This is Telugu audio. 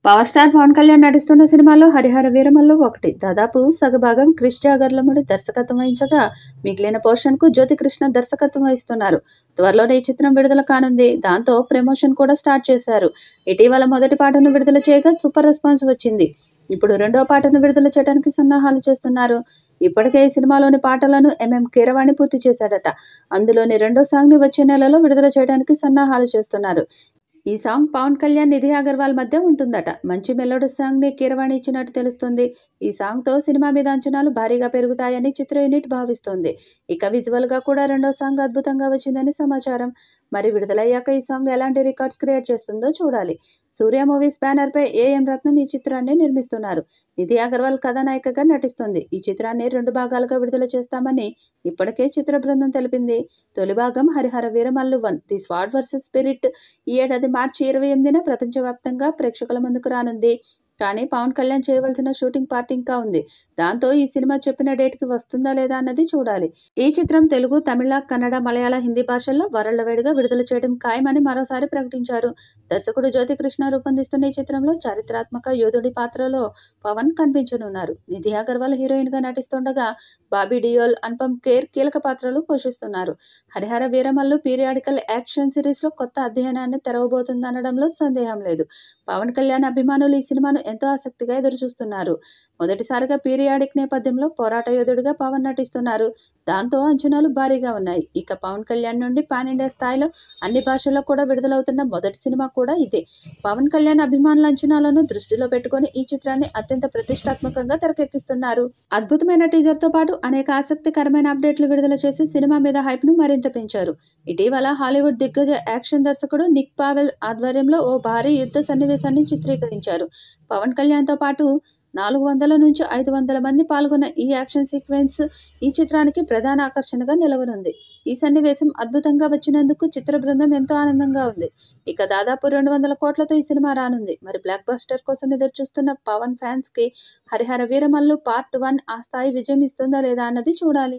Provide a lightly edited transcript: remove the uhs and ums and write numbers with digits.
పవర్ స్టార్ పవన్ కళ్యాణ్ నటిస్తున్న సినిమాలో హరిహర వీరమల్లు ఒకటి. దాదాపు సగభాగం క్రిష్ జాగర్లమూడి దర్శకత్వం వహించగా మిగిలిన పోర్షన్ కు జ్యోతి కృష్ణ దర్శకత్వం వహిస్తున్నారు. త్వరలోనే ఈ చిత్రం విడుదల కానుంది. దాంతో ప్రమోషన్ కూడా స్టార్ట్ చేశారు. ఇటీవల మొదటి పాటను విడుదల చేయగా సూపర్ రెస్పాన్స్ వచ్చింది. ఇప్పుడు రెండో పాటను విడుదల చేయడానికి సన్నాహాలు చేస్తున్నారు. ఇప్పటికే ఈ సినిమాలోని పాటలను కీరవాణి పూర్తి చేశాడట. అందులోని రెండో సాంగ్ ని వచ్చే నెలలో విడుదల చేయడానికి సన్నాహాలు చేస్తున్నారు. ఈ సాంగ్ పవన్ కళ్యాణ్, నిధి అగర్వాల్ మధ్య ఉంటుందట. మంచి మెలోడీ సాంగ్ ని కీరవాణి ఇచ్చినట్టు తెలుస్తుంది. ఈ సాంగ్ తో సినిమా మీద అంచనాలు భారీగా పెరుగుతాయని చిత్ర యూనిట్ భావిస్తోంది. ఇక విజువల్ గా కూడా రెండో సాంగ్ అద్భుతంగా వచ్చిందని సమాచారం. మరి విడుదలయ్యాక ఈ సాంగ్ ఎలాంటి రికార్డ్స్ క్రియేట్ చేస్తుందో చూడాలి. సూర్య మూవీస్ బ్యానర్ పై ఏఎం రత్నం ఈ చిత్రాన్ని నిర్మిస్తున్నారు. నిధి అగర్వాల్ కథానాయికగా నటిస్తుంది. ఈ చిత్రాన్ని 2 భాగాలుగా విడుదల చేస్తామని ఇప్పటికే చిత్ర బృందం తెలిపింది. తొలి భాగం Harihara Veeramallu 1 the స్వాడ్ versus spirit ఈ ఏడాది మార్చి 28న ప్రపంచవ్యాప్తంగా ప్రేక్షకుల ముందుకు రానుంది. కానీ పవన్ కళ్యాణ్ చేయవలసిన షూటింగ్ పార్ట్ ఇంకా ఉంది. దాంతో ఈ సినిమా చెప్పిన డేట్ కి వస్తుందా లేదా అన్నది చూడాలి. ఈ చిత్రం తెలుగు, తమిళ, కన్నడ, మలయాళ, హిందీ భాషల్లో వరల్డ్ విడుదల చేయడం ఖాయమని మరోసారి ప్రకటించారు. దర్శకుడు జ్యోతి కృష్ణ రూపొందిస్తున్న ఈ చిత్రంలో చారిత్రాత్మక యోధుడి పాత్రలో పవన్ కనిపించనున్నారు. నిధి అగర్వాల్ హీరోయిన్ గా నటిస్తుండగా బాబీ డియోల్, అనుపమ్ ఖేర్ కీలక పాత్రలు పోషిస్తున్నారు. Harihara Veeramallu periodical action series లో కొత్త అధ్యయనాన్ని తెరవబోతుందనడంలో సందేహం లేదు. పవన్ కళ్యాణ్ అభిమానులు ఈ సినిమాను ఎంతో ఆసక్తిగా ఎదురుచూస్తున్నారు. మొదటిసారిగా పీరియాడిక్ నేపథ్యంలో పోరాట యోధుడిగా పవన్ నటిస్తున్నారు. దాంతో అంచనాలు భారీగా ఉన్నాయి. ఇక పవన్ కళ్యాణ్ నుండి పాన్ ఇండియా స్థాయిలో అన్ని భాషల్లో కూడా విడుదలవుతున్న మొదటి సినిమా కూడా ఇదే. పవన్ కళ్యాణ్ అభిమానుల అంచనాలను దృష్టిలో పెట్టుకుని ఈ చిత్రాన్ని అత్యంత ప్రతిష్టాత్మకంగా తెరకెక్కిస్తున్నారు. అద్భుతమైన టీజర్ తో పాటు అనేక ఆసక్తికరమైన అప్డేట్లు విడుదల చేసి సినిమా మీద హైప్ ను మరింత పెంచారు. ఇటీవల హాలీవుడ్ దిగ్గజ యాక్షన్ దర్శకుడు నిక్ పావెల్ ఆధ్వర్యంలో ఓ భారీ యుద్ధ సన్నివేశాన్ని చిత్రీకరించారు. పవన్ కళ్యాణ్ తో పాటు 400 నుంచి 500 మంది పాల్గొన్న ఈ యాక్షన్ సీక్వెన్స్ ఈ చిత్రానికి ప్రధాన ఆకర్షణగా నిలవనుంది. ఈ సన్నివేశం అద్భుతంగా వచ్చినందుకు చిత్ర బృందం ఎంతో ఆనందంగా ఉంది. ఇక దాదాపు 200 కోట్లతో ఈ సినిమా రానుంది. మరి బ్లాక్ బస్టర్ కోసం ఎదురుచూస్తున్న పవన్ ఫ్యాన్స్ కి హరిహర వీరమల్లు పార్ట్ 1 ఆ స్థాయి విజయం ఇస్తుందా లేదా అన్నది చూడాలి.